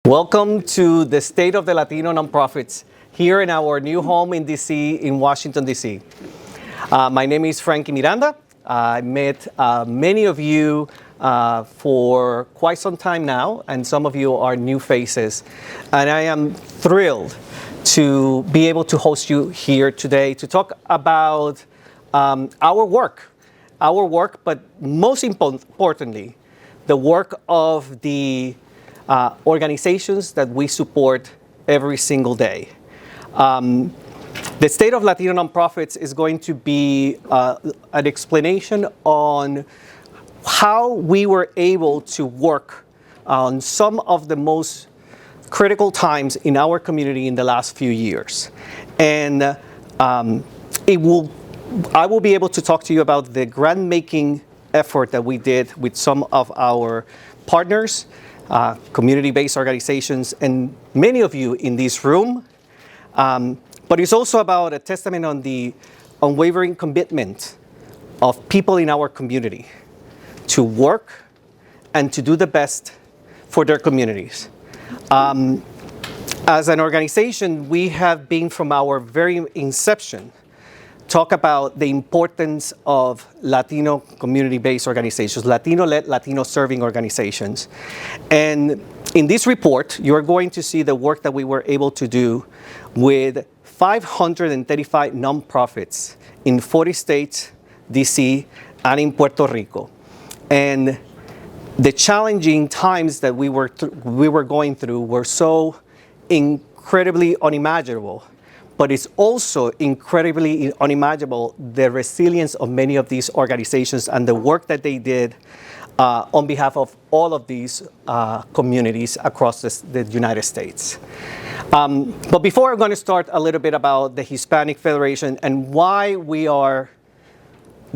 Welcome to the State of the Latino Nonprofits here in our new home in DC, in Washington, DC. My name is Frankie Miranda. I met many of you for quite some time now, and some of you are new faces. And I am thrilled to be able to host you here today to talk about our work, but most importantly, the work of the organizations that we support every single day. The State of Latino Nonprofits is going to be an explanation on how we were able to work on some of the most critical times in our community in the last few years. And I will be able to talk to you about the grant-making effort that we did with some of our partners, community-based organizations, and many of you in this room. But it's also about a testament on the unwavering commitment of people in our community to work and to do the best for their communities. As an organization, we have been from our very inception talk about the importance of Latino community-based organizations, Latino-led, Latino-serving organizations. And in this report, you're going to see the work that we were able to do with 535 nonprofits in 40 states, DC, and in Puerto Rico. And the challenging times that we were going through were so incredibly unimaginable. But it's also incredibly unimaginable the resilience of many of these organizations and the work that they did on behalf of all of these communities across the United States. But before, I'm going to start a little bit about the Hispanic Federation and why we are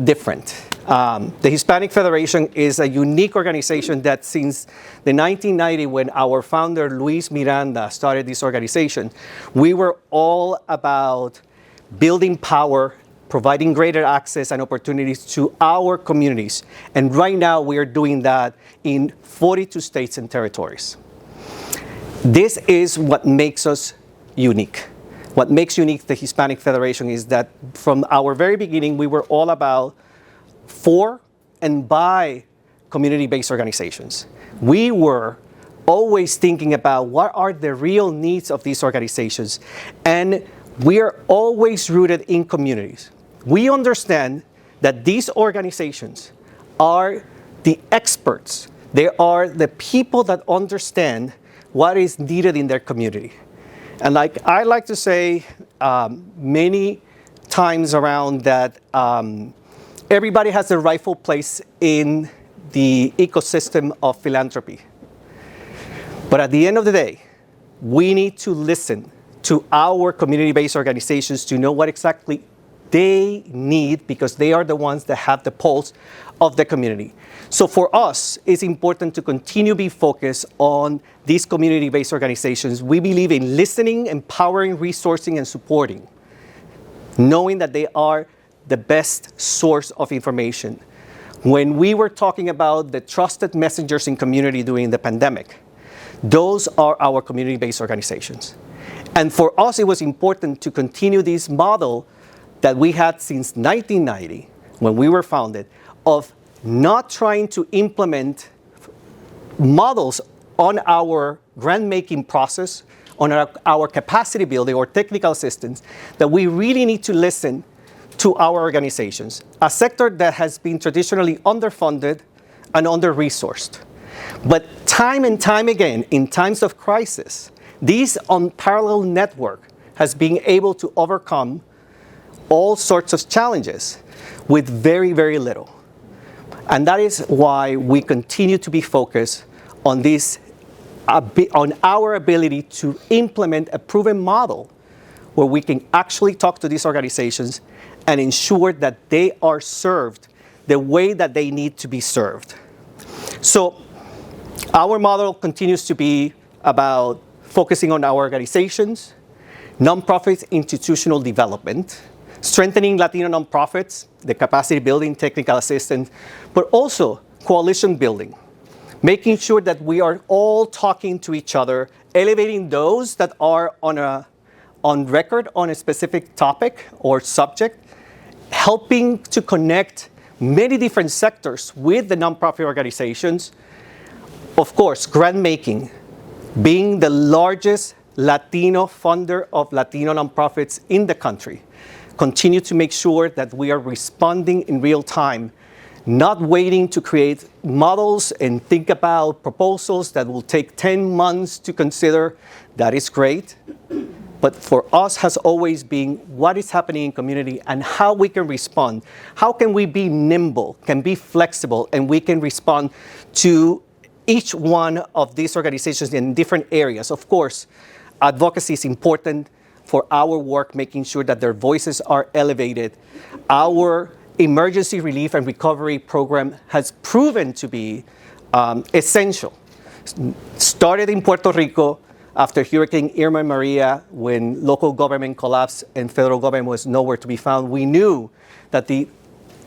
different. The Hispanic Federation is a unique organization that since the 1990, when our founder Luis Miranda started this organization, we were all about building power, providing greater access and opportunities to our communities. And right now we are doing that in 42 states and territories. This is what makes us unique. What makes unique the Hispanic Federation is that from our very beginning, we were all about for and by community-based organizations. We were always thinking about what are the real needs of these organizations, and we are always rooted in communities. We understand that these organizations are the experts. They are the people that understand what is needed in their community. And like I like to say many times around that everybody has a rightful place in the ecosystem of philanthropy. But at the end of the day, we need to listen to our community-based organizations to know what exactly they need, because they are the ones that have the pulse of the community. So for us, it's important to continue to be focused on these community-based organizations. We believe in listening, empowering, resourcing, and supporting, knowing that they are the best source of information. When we were talking about the trusted messengers in community during the pandemic, those are our community-based organizations. And for us, it was important to continue this model that we had since 1990, when we were founded, of not trying to implement models on our grant-making process, on our capacity building or technical assistance, that we really need to listen to our organizations, a sector that has been traditionally underfunded and under-resourced. But time and time again, in times of crisis, this unparalleled network has been able to overcome all sorts of challenges with very, very little. And that is why we continue to be focused on this, on our ability to implement a proven model where we can actually talk to these organizations and ensure that they are served the way that they need to be served. So our model continues to be about focusing on our organizations, nonprofit institutional development, strengthening Latino nonprofits, the capacity building, technical assistance, but also coalition building, making sure that we are all talking to each other, elevating those that are on record on a specific topic or subject, helping to connect many different sectors with the nonprofit organizations. Of course, grantmaking, being the largest Latino funder of Latino nonprofits in the country, continue to make sure that we are responding in real time, not waiting to create models and think about proposals that will take 10 months to consider. That is great. But for us has always been what is happening in community and how we can respond. How can we be nimble, can be flexible, and we can respond to each one of these organizations in different areas. Of course, advocacy is important for our work, making sure that their voices are elevated. Our emergency relief and recovery program has proven to be essential. Started in Puerto Rico after Hurricane Irma and Maria, when local government collapsed and federal government was nowhere to be found. We knew that the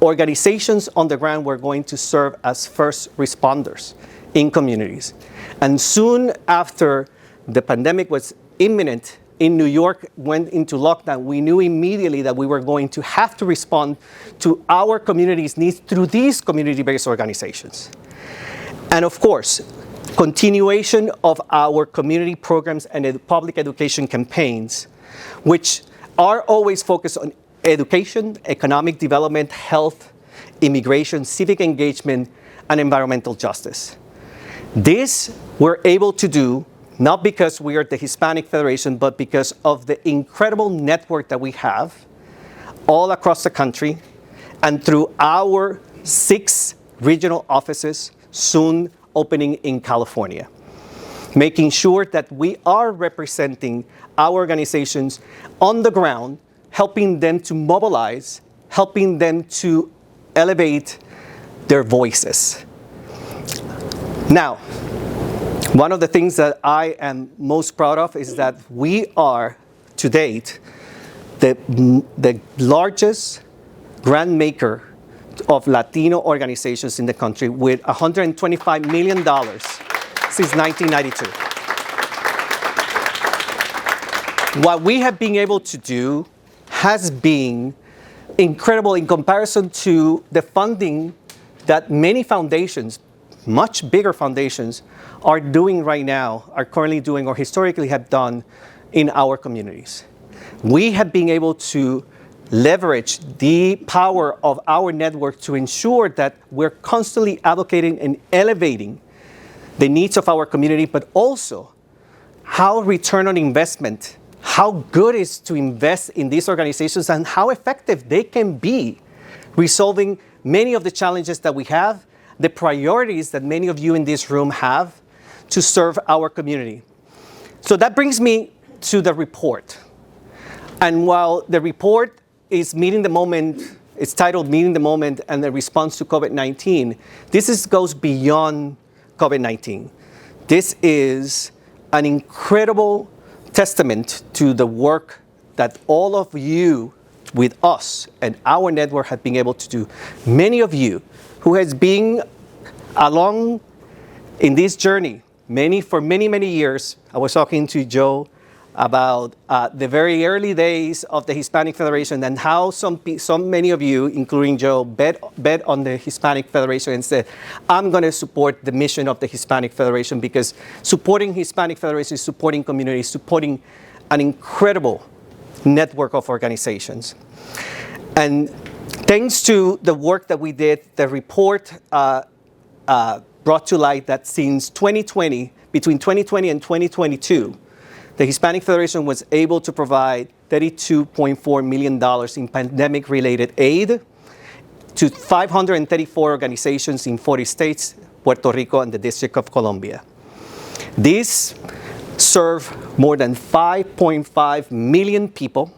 organizations on the ground were going to serve as first responders in communities. And soon after the pandemic was imminent, in New York went into lockdown, we knew immediately that we were going to have to respond to our community's needs through these community-based organizations. And of course, continuation of our community programs and public education campaigns, which are always focused on education, economic development, health, immigration, civic engagement, and environmental justice. This we're able to do not because we are the Hispanic Federation, but because of the incredible network that we have all across the country and through our 6 regional offices, soon opening in California, making sure that we are representing our organizations on the ground, helping them to mobilize, helping them to elevate their voices. Now, one of the things that I am most proud of is that we are, to date, the largest grant maker of Latino organizations in the country with $125 million since 1992. What we have been able to do has been incredible in comparison to the funding that many foundations, much bigger foundations, are doing right now, are currently doing, or historically have done in our communities. We have been able to leverage the power of our network to ensure that we're constantly advocating and elevating the needs of our community, but also how return on investment, how good it is to invest in these organizations and how effective they can be resolving many of the challenges that we have, the priorities that many of you in this room have to serve our community. So that brings me to the report. And while the report is meeting the moment, it's titled Meeting the Moment and the Response to COVID-19, this goes beyond COVID-19. This is an incredible testament to the work that all of you with us and our network have been able to do. Many of you who has been along in this journey for many years. I was talking to Joe about the very early days of the Hispanic Federation and how so many of you, including Joe, bet on the Hispanic Federation and said, I'm going to support the mission of the Hispanic Federation, because supporting Hispanic Federation is supporting communities, supporting an incredible network of organizations. And thanks to the work that we did, the report brought to light that since 2020, between 2020 and 2022, the Hispanic Federation was able to provide $32.4 million in pandemic-related aid to 534 organizations in 40 states, Puerto Rico, and the District of Columbia. These serve more than 5.5 million people.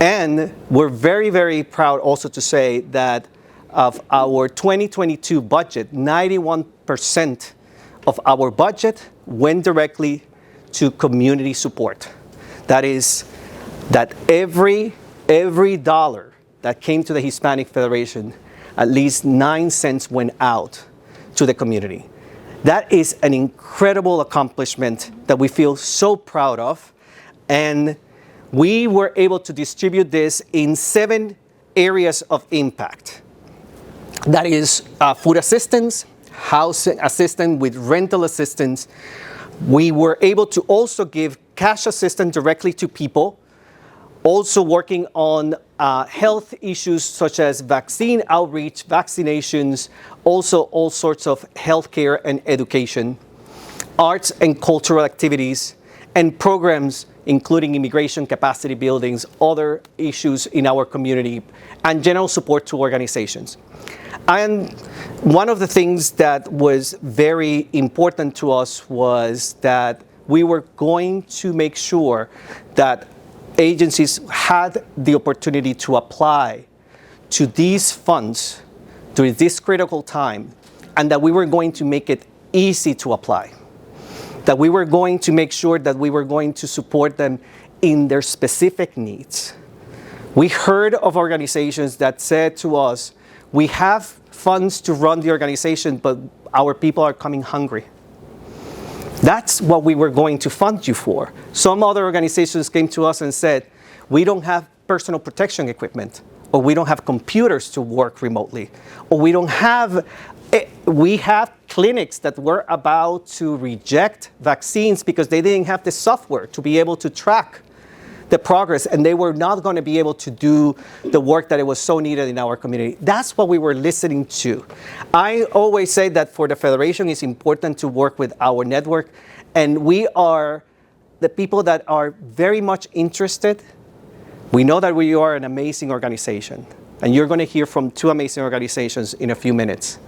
And we're very proud also to say that of our 2022 budget, 91% of our budget went directly to community support. That is, that every dollar that came to the Hispanic Federation, at least 9 cents went out to the community. That is an incredible accomplishment that we feel so proud of. And we were able to distribute this in 7 areas of impact. That is food assistance, housing assistance with rental assistance. We were able to also give cash assistance directly to people, also working on health issues such as vaccine outreach, vaccinations, also all sorts of healthcare and education, arts and cultural activities, and programs including immigration capacity buildings, other issues in our community, and general support to organizations. And one of the things that was very important to us was that we were going to make sure that agencies had the opportunity to apply to these funds during this critical time, and that we were going to make it easy to apply. That we were going to make sure that we were going to support them in their specific needs. We heard of organizations that said to us, we have funds to run the organization, but our people are coming hungry. That's what we were going to fund you for. Some other organizations came to us and said, we don't have personal protection equipment, or we don't have computers to work remotely, or we have clinics that were about to reject vaccines because they didn't have the software to be able to track the progress, and they were not going to be able to do the work that it was so needed in our community. That's what we were listening to. I always say that for the Federation, it's important to work with our network, and we are the people that are very much interested. We know that we are an amazing organization, and you're going to hear from 2 amazing organizations in a few minutes.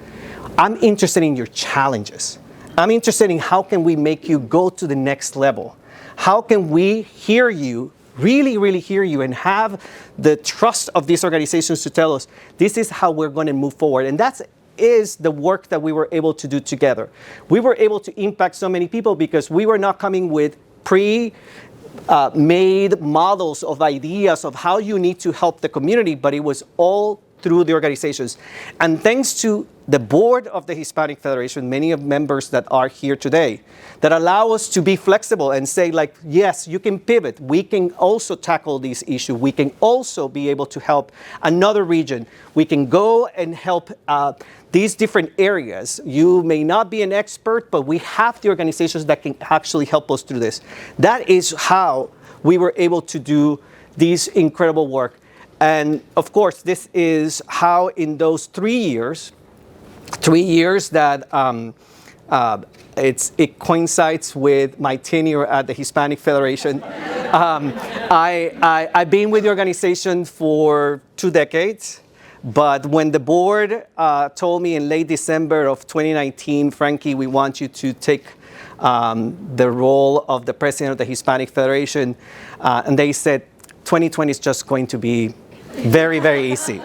I'm interested in your challenges. I'm interested in how can we make you go to the next level? How can we hear you, really hear you, and have the trust of these organizations to tell us, this is how we're going to move forward. And that is the work that we were able to do together. We were able to impact so many people because we were not coming with made models of ideas of how you need to help the community, but it was all through the organizations. And thanks to the board of the Hispanic Federation, many of members that are here today, that allow us to be flexible and say, like, yes, you can pivot. We can also tackle these issues. We can also be able to help another region. We can go and help these different areas. You may not be an expert, but we have the organizations that can actually help us through this. That is how we were able to do this incredible work. And of course, this is how in those 3 years that it coincides with my tenure at the Hispanic Federation. I've been with the organization for 2 decades, but when the board told me in late December of 2019, Frankie, we want you to take the role of the president of the Hispanic Federation, and they said, 2020 is just going to be very easy.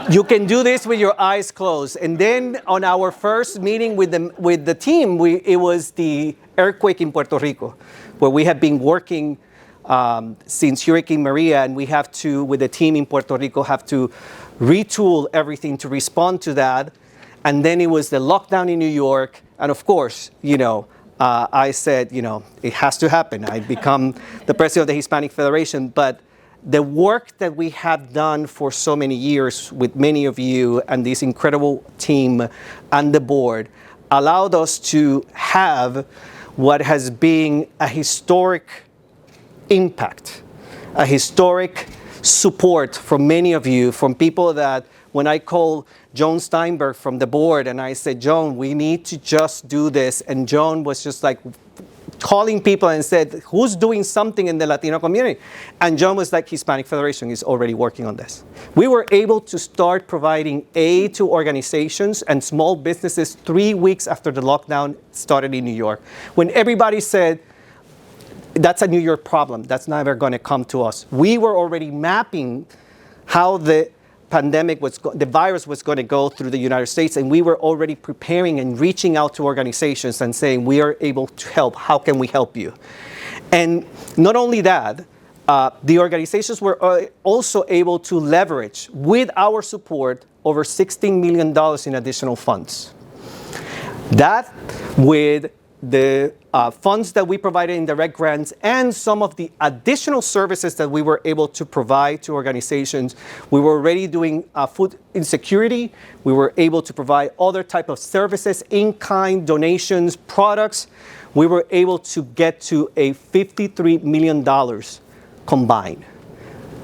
You can do this with your eyes closed. And then on our first meeting with the team, it was the earthquake in Puerto Rico, where we have been working since Hurricane Maria, and we have to, with the team in Puerto Rico, have to retool everything to respond to that. And then it was the lockdown in New York. And of course, I said, it has to happen. I become the president of the Hispanic Federation, but the work that we have done for so many years with many of you and this incredible team and the board allowed us to have what has been a historic impact, a historic support from many of you, from people that when I called Joan Steinberg from the board and I said, Joan, we need to just do this. And Joan was just like, calling people and said, who's doing something in the Latino community? And John was like, Hispanic Federation is already working on this. We were able to start providing aid to organizations and small businesses 3 weeks after the lockdown started in New York. When everybody said, that's a New York problem, that's never going to come to us. We were already mapping how the the virus was going to go through the United States, and we were already preparing and reaching out to organizations and saying, we are able to help, how can we help you? And not only that, the organizations were also able to leverage, with our support, over $16 million in additional funds. That, with the funds that we provided in direct grants and some of the additional services that we were able to provide to organizations, we were already doing food insecurity. We were able to provide other type of services, in-kind donations, products. We were able to get to a $53 million combined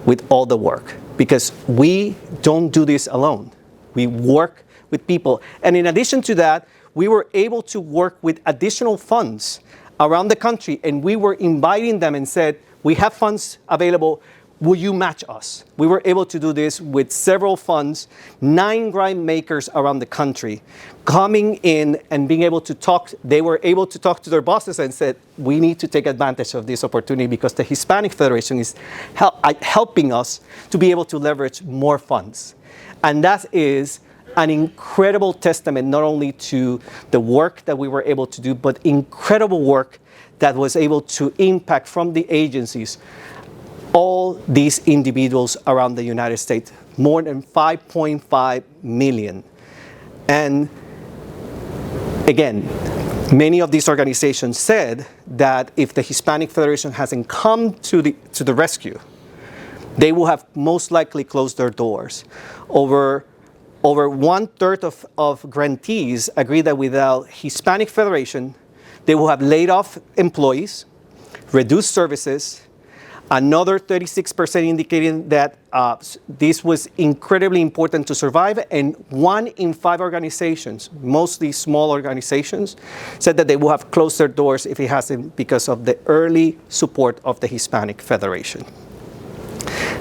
with all the work, because we don't do this alone. We work with people. And in addition to that, we were able to work with additional funds around the country, and we were inviting them and said, we have funds available, will you match us? We were able to do this with several funds, 9 grant makers around the country, coming in and being able to talk. They were able to talk to their bosses and said, we need to take advantage of this opportunity because the Hispanic Federation is helping us to be able to leverage more funds. And that is an incredible testament not only to the work that we were able to do, but incredible work that was able to impact from the agencies all these individuals around the United States, more than 5.5 million. And again, many of these organizations said that if the Hispanic Federation hasn't come to the rescue, they will have most likely closed their doors. Over 1/3 of grantees agree that without Hispanic Federation, they will have laid off employees, reduced services. Another 36% indicating that this was incredibly important to survive, and 1 in 5 organizations, mostly small organizations, said that they will have closed their doors if it hasn't because of the early support of the Hispanic Federation.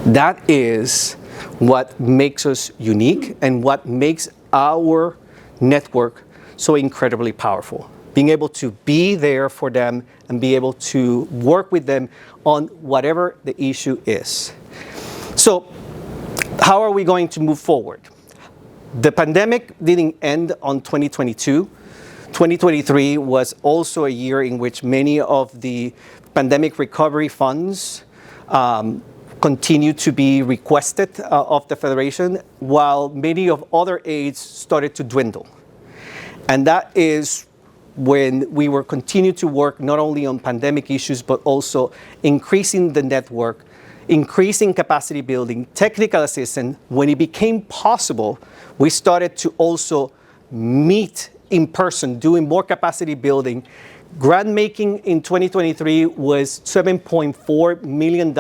That is what makes us unique and what makes our network so incredibly powerful. Being able to be there for them and be able to work with them on whatever the issue is. So, how are we going to move forward? The pandemic didn't end on 2022. 2023 was also a year in which many of the pandemic recovery funds continue to be requested of the Federation, while many of other aids started to dwindle. And that is when we were continuing to work not only on pandemic issues, but also increasing the network, increasing capacity building, technical assistance. When it became possible, we started to also meet in person, doing more capacity building. Grant making in 2023 was $7.4 million.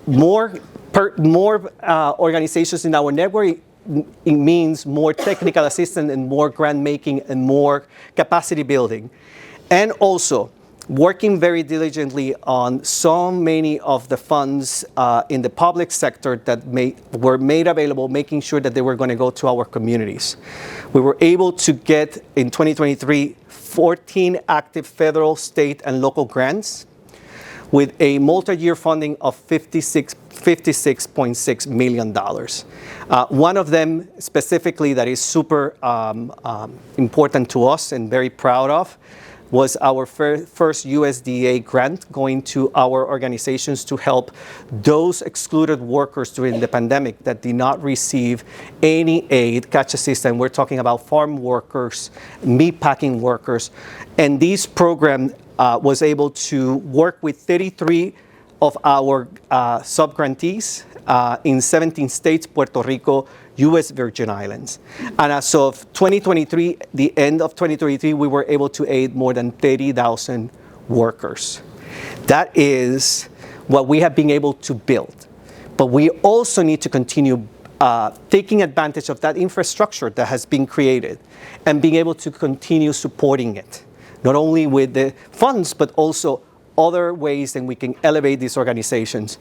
More organizations in our network, it means more technical assistance and more grant making and more capacity building. And also working very diligently on so many of the funds in the public sector that were made available, making sure that they were going to go to our communities. We were able to get in 2023 14 active federal, state, and local grants, with a multi-year funding of $56.6 million. One of them specifically that is super important to us and very proud of was our first USDA grant going to our organizations to help those excluded workers during the pandemic that did not receive any aid, cash assistance. We're talking about farm workers, meat packing workers. And this program was able to work with 33 of our sub-grantees in 17 states, Puerto Rico, U.S. Virgin Islands. And as of 2023, the end of 2023, we were able to aid more than 30,000 workers. That is what we have been able to build. But we also need to continue taking advantage of that infrastructure that has been created and being able to continue supporting it, not only with the funds, but also other ways that we can elevate these organizations.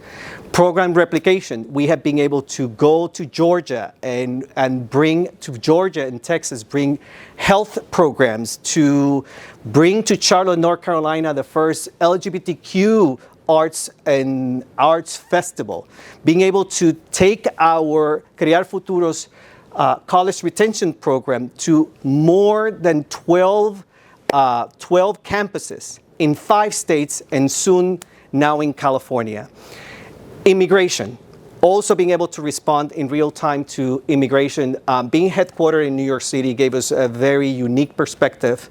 Program replication, we have been able to go to Georgia and bring to Georgia and Texas, bring health programs, to bring to Charlotte, North Carolina, the first LGBTQ arts festival. Being able to take our Crear Futuros college retention program to more than 12 campuses in 5 states and soon now in California. Immigration. Also being able to respond in real time to immigration. Being headquartered in New York City gave us a very unique perspective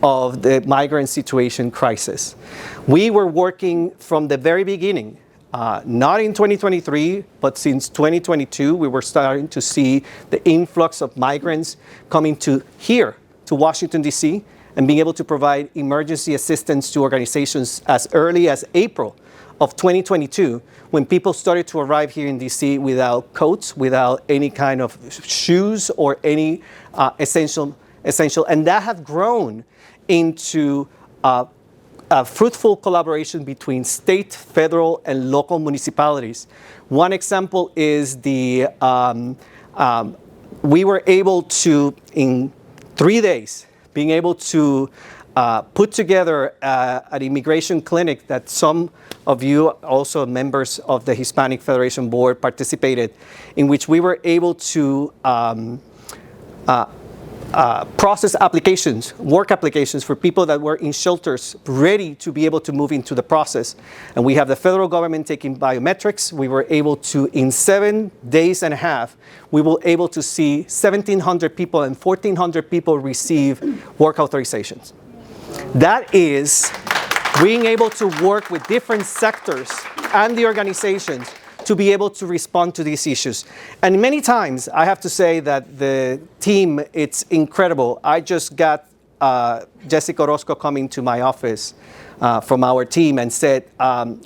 of the migrant situation crisis. We were working from the very beginning, not in 2023, but since 2022, we were starting to see the influx of migrants coming to here, to Washington, D.C., and being able to provide emergency assistance to organizations as early as April of 2022, when people started to arrive here in DC without coats, without any kind of shoes or any essential, and that have grown into a fruitful collaboration between state, federal, and local municipalities. One example is we were able to, in 3 days, being able to put together an immigration clinic that some of you, also members of the Hispanic Federation Board, participated, in which we were able to process applications, work applications for people that were in shelters ready to be able to move into the process. And we have the federal government taking biometrics. We were able to, in 7 days and a half, we were able to see 1,700 people and 1,400 people receive work authorizations. That is being able to work with different sectors and the organizations to be able to respond to these issues. And many times, I have to say that the team, it's incredible. I just got Jessica Orozco coming to my office from our team and said,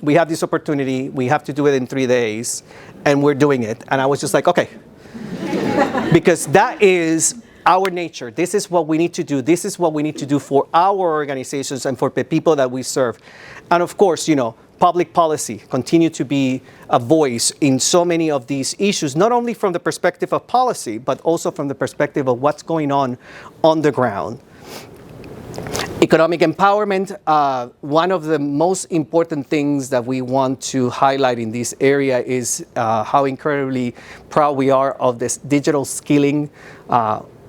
we have this opportunity, we have to do it in 3 days, and we're doing it. And I was just like, okay. Because that is our nature. This is what we need to do. This is what we need to do for our organizations and for the people that we serve. And of course, you know, public policy continue to be a voice in so many of these issues, not only from the perspective of policy, but also from the perspective of what's going on the ground. Economic empowerment, one of the most important things that we want to highlight in this area is how incredibly proud we are of this digital skilling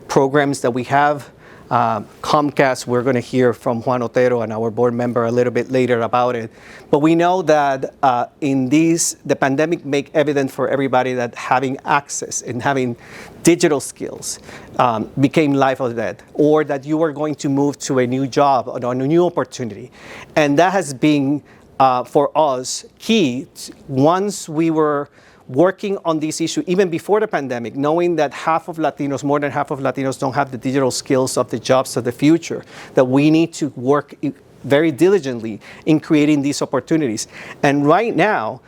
programs that we have. Comcast, we're going to hear from Juan Otero and our board member a little bit later about it. But we know that the pandemic make evident for everybody that having access and having digital skills became life or death, or that you are going to move to a new job or a new opportunity. And that has been, for us, key once we were working on this issue, even before the pandemic, knowing that more than half of Latinos don't have the digital skills of the jobs of the future, that we need to work very diligently in creating these opportunities. And right now,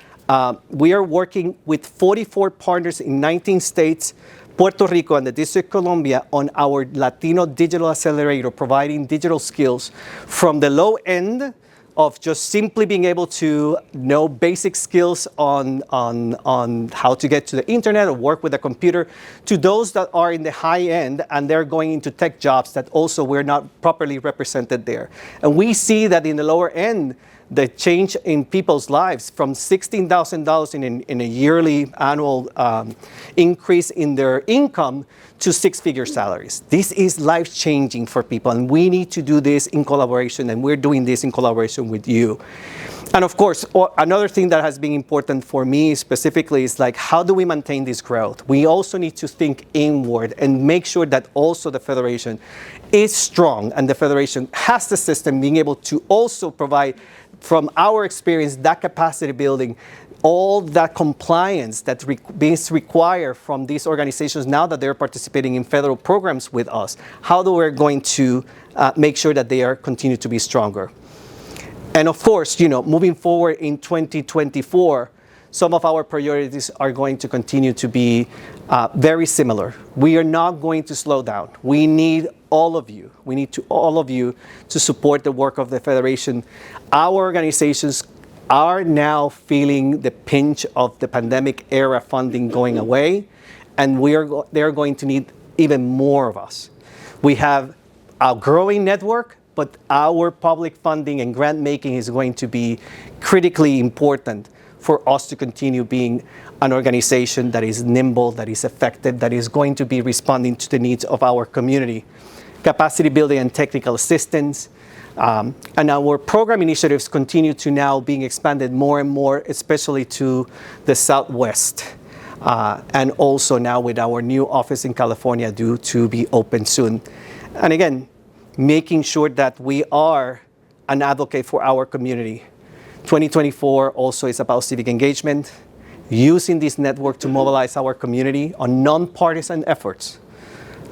we are working with 44 partners in 19 states, Puerto Rico and the District of Columbia on our Latino Digital Accelerator, providing digital skills from the low end of just simply being able to know basic skills on how to get to the internet or work with a computer, to those that are in the high end and they're going into tech jobs that also we're not properly represented there. And we see that in the lower end, the change in people's lives from $16,000 in a yearly annual increase in their income to six-figure salaries. This is life-changing for people, and we need to do this in collaboration, and we're doing this in collaboration with you. And of course, another thing that has been important for me specifically is like, how do we maintain this growth? We also need to think inward and make sure that also the Federation is strong, and the Federation has the system being able to also provide, from our experience, that capacity building, all that compliance that is required from these organizations now that they're participating in federal programs with us. How do we going to make sure that they are continue to be stronger? And of course, you know, moving forward in 2024, some of our priorities are going to continue to be very similar. We are not going to slow down. We need all of you. We need all of you to support the work of the Federation. Our organizations are now feeling the pinch of the pandemic era funding going away, and they're going to need even more of us. We have a growing network, but our public funding and grant making is going to be critically important for us to continue being an organization that is nimble, that is effective, that is going to be responding to the needs of our community. capacity building and technical assistance. And our program initiatives continue to now being expanded more and more, especially to the Southwest. And also now with our new office in California due to be open soon. And again, making sure that we are an advocate for our community. 2024 also is about civic engagement, using this network to mobilize our community on nonpartisan efforts,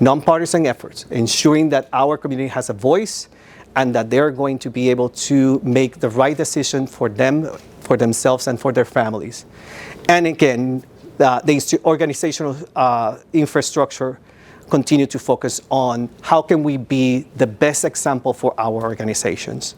ensuring that our community has a voice and that they're going to be able to make the right decision for them, for themselves, and for their families. And again, the organizational infrastructure continue to focus on how can we be the best example for our organizations.